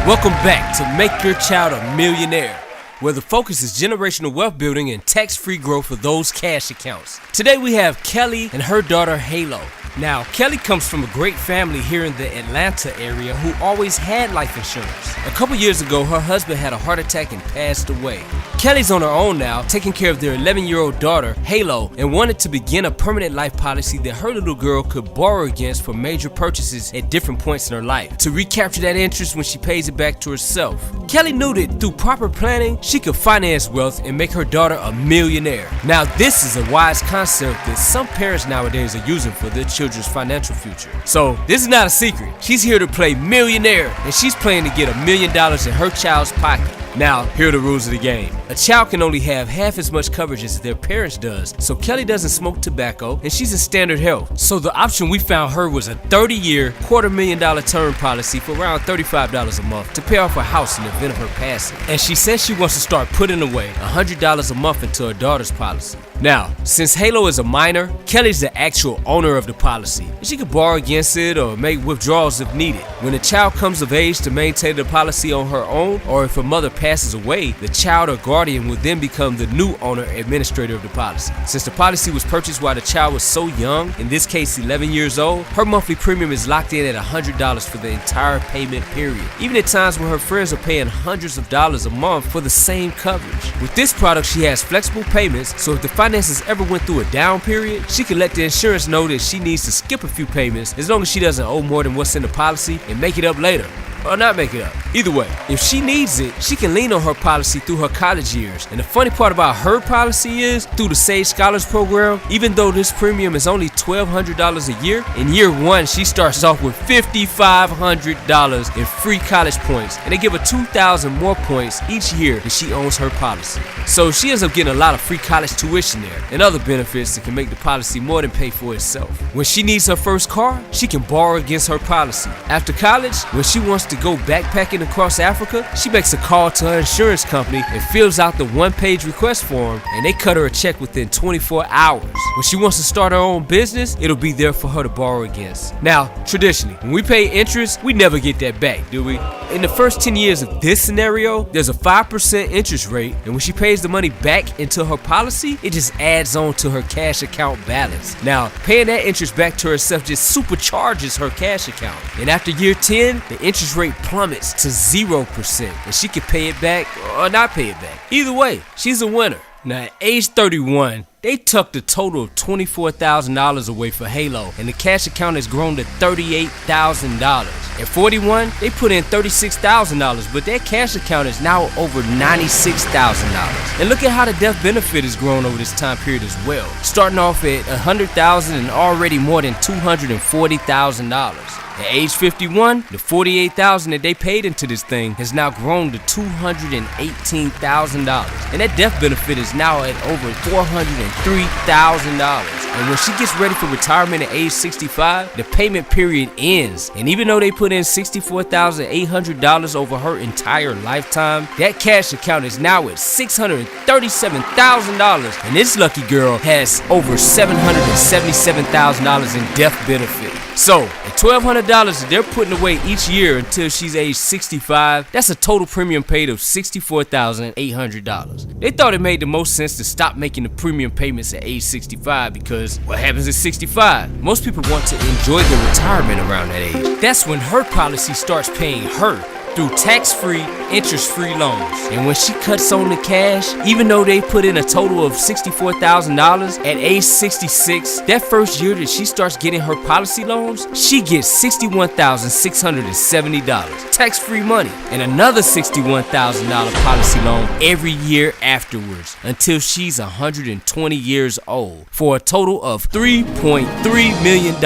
Welcome back to Make Your Child a Millionaire, where the focus is generational wealth building and tax-free growth for those cash accounts. Today we have Kelly and her daughter Halo. Now, Kelly comes from a great family here in the Atlanta area who always had life insurance. A couple years ago, her husband had a heart attack and passed away. Kelly's on her own now, taking care of their 11-year-old daughter, Halo, and wanted to begin a permanent life policy that her little girl could borrow against for major purchases at different points in her life, to recapture that interest when she pays it back to herself. Kelly knew that through proper planning, she could finance wealth and make her daughter a millionaire. Now, this is a wise concept that some parents nowadays are using for their children's financial future. So, this is not a secret. She's here to play millionaire, and she's planning to get $1 million in her child's pocket. Now, here are the rules of the game. A child can only have half as much coverage as their parents does, so Kelly doesn't smoke tobacco, and she's in standard health. So the option we found her was a 30-year, $250,000 term policy for around $35 a month to pay off her house in the event of her passing. And she says she wants to start putting away $100 a month into her daughter's policy. Now, since Halo is a minor, Kelly's the actual owner of the policy, and she can borrow against it or make withdrawals if needed. When a child comes of age to maintain the policy on her own, or if her mother passes away, the child or guardian will then become the new owner administrator of the policy. Since the policy was purchased while the child was so young, in this case 11 years old, her monthly premium is locked in at $100 for the entire payment period, even at times when her friends are paying hundreds of dollars a month for the same coverage. With this product, she has flexible payments, so if the finances ever went through a down period, she can let the insurance know that she needs to skip a few payments as long as she doesn't owe more than what's in the policy and make it up later. Or not make it up. Either way, if she needs it, she can lean on her policy through her college years. And the funny part about her policy is, through the Sage Scholars Program, even though this premium is only $1,200 a year, in year one she starts off with $5,500 in free college points, and they give her 2,000 more points each year that she owns her policy. So she ends up getting a lot of free college tuition there, and other benefits that can make the policy more than pay for itself. When she needs her first car, she can borrow against her policy. After college, when she wants to go backpacking across Africa, she makes a call to her insurance company and fills out the one-page request form, and they cut her a check within 24 hours. When she wants to start her own business, it'll be there for her to borrow against. Now, traditionally, when we pay interest, we never get that back, do we? In the first 10 years of this scenario, there's a 5% interest rate, and when she pays the money back into her policy, it just adds on to her cash account balance. Now, paying that interest back to herself just supercharges her cash account. And after year 10, the interest rate plummets to 0%, and she can pay it back or not pay it back. Either way, she's a winner. Now, at age 31, they tucked a total of $24,000 away for Halo, and the cash account has grown to $38,000. At 41, they put in $36,000, but that cash account is now over $96,000. And look at how the death benefit has grown over this time period as well, starting off at $100,000 and already more than $240,000. At age 51, the $48,000 that they paid into this thing has now grown to $218,000, and that death benefit is now at over $403,000. And when she gets ready for retirement at age 65, the payment period ends, and even though they put in $64,800 over her entire lifetime, that cash account is now at $637,000, and this lucky girl has over $777,000 in death benefit. So, at $1,200 that they're putting away each year until she's age 65, that's a total premium paid of $64,800. They thought it made the most sense to stop making the premium payments at age 65 because what happens at 65? Most people want to enjoy their retirement around that age. That's when her policy starts paying her through tax-free, interest-free loans. And when she cuts on the cash, even though they put in a total of $64,000, at age 66, that first year that she starts getting her policy loans, she gets $61,670, tax-free money, and another $61,000 policy loan every year afterwards until she's 120 years old, for a total of $3.3 million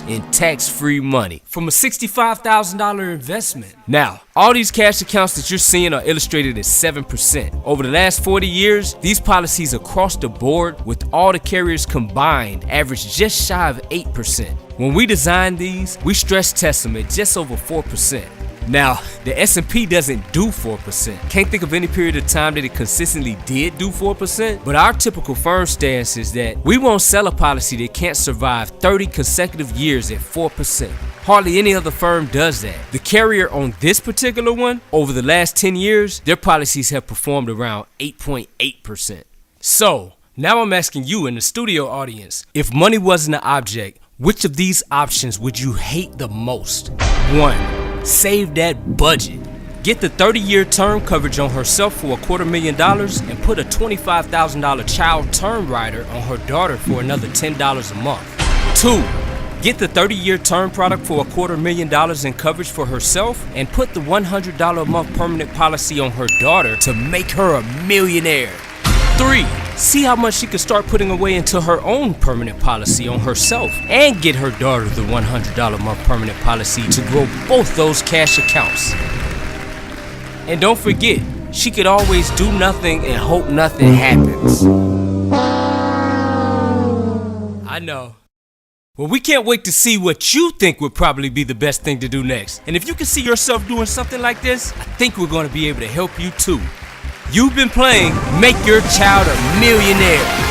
in tax-free money from a $65,000 investment. Now, all these cash accounts that you're seeing are illustrated at 7%. Over the last 40 years, these policies across the board with all the carriers combined average just shy of 8%. When we designed these, we stress test them at just over 4%. Now, the S&P doesn't do 4%. Can't think of any period of time that it consistently did do 4%, but our typical firm stance is that we won't sell a policy that can't survive 30 consecutive years at 4%. Hardly any other firm does that. The carrier on this particular one, over the last 10 years, their policies have performed around 8.8%. So, now I'm asking you in the studio audience, if money wasn't an object, which of these options would you hate the most? 1. Save that budget. Get the 30-year term coverage on herself for $250,000 and put a $25,000 child term rider on her daughter for another $10 a month. 2. Get the 30-year term product for $250,000 in coverage for herself and put the $100 a month permanent policy on her daughter to make her a millionaire. 3. See how much she could start putting away into her own permanent policy on herself and get her daughter the $100 a month permanent policy to grow both those cash accounts. And don't forget, she could always do nothing and hope nothing happens. I know. Well, we can't wait to see what you think would probably be the best thing to do next. And if you can see yourself doing something like this, I think we're going to be able to help you too. You've been playing Make Your Child a Millionaire.